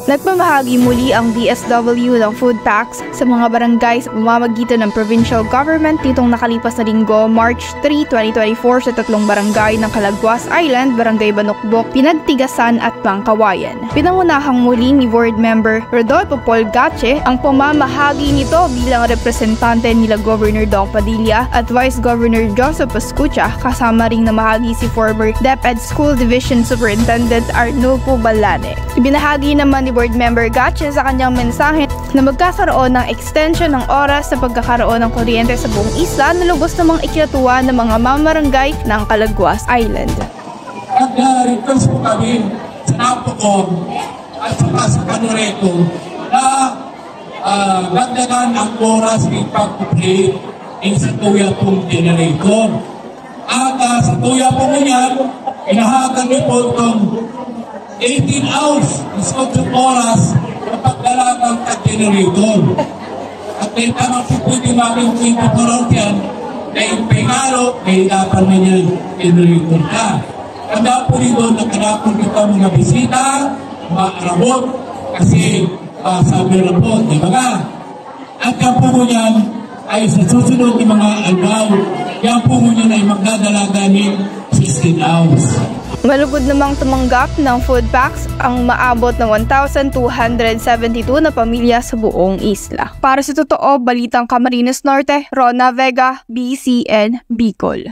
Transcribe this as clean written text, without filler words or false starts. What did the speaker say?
Nagpamahagi muli ang DSWD ng food packs sa mga barangay sa pamamagitan ng provincial government nitong nakalipas na linggo, March 3, 2024 sa tatlong barangay ng Calaguas Island, Barangay Banokbok, Pinagtigasan at Pangkawayan. Pinangunahang muli ni Board Member Rodolfo Paul Gache ang pamamahagi nito bilang representante nila Governor Dong Padilla at Vice Governor Joseph Pascucha, kasama ring namahagi si former DepEd School Division Superintendent Arnulfo Balane. Ibinahagi naman ni Board Member Gache sa kanyang mensahe na magkakaroon ng extension ng oras sa pagkakaroon ng kuryente sa buong isla na lubos namang ikinatuwa ng mga mamabarangay ng Calaguas Island. At request po kami sa Napocom at sa Canoreto na dagdagan ang oras ng pag-operate sa tuya pong generator. At sa tuya pong yan, inahagan niyo po itong 18 hours isang oras na pagdalagang tag-generator. At may tamang po pwede making pintuturon yan na impengalo, may dapat na niya generator ka. Kanda po dito na kanapon kita mga bisita, mga arabot, kasi sabi na po, di ba ka? At yan po mo yan ay sa susunod ng mga araw, yan po mo yan ay magdadalaga ng 16 hours. Malubod namang tumanggap ng food packs ang maabot ng 1,272 na pamilya sa buong isla. Para sa Totoo Balitang Camarines Norte, Rona Vega, BCN, Bicol.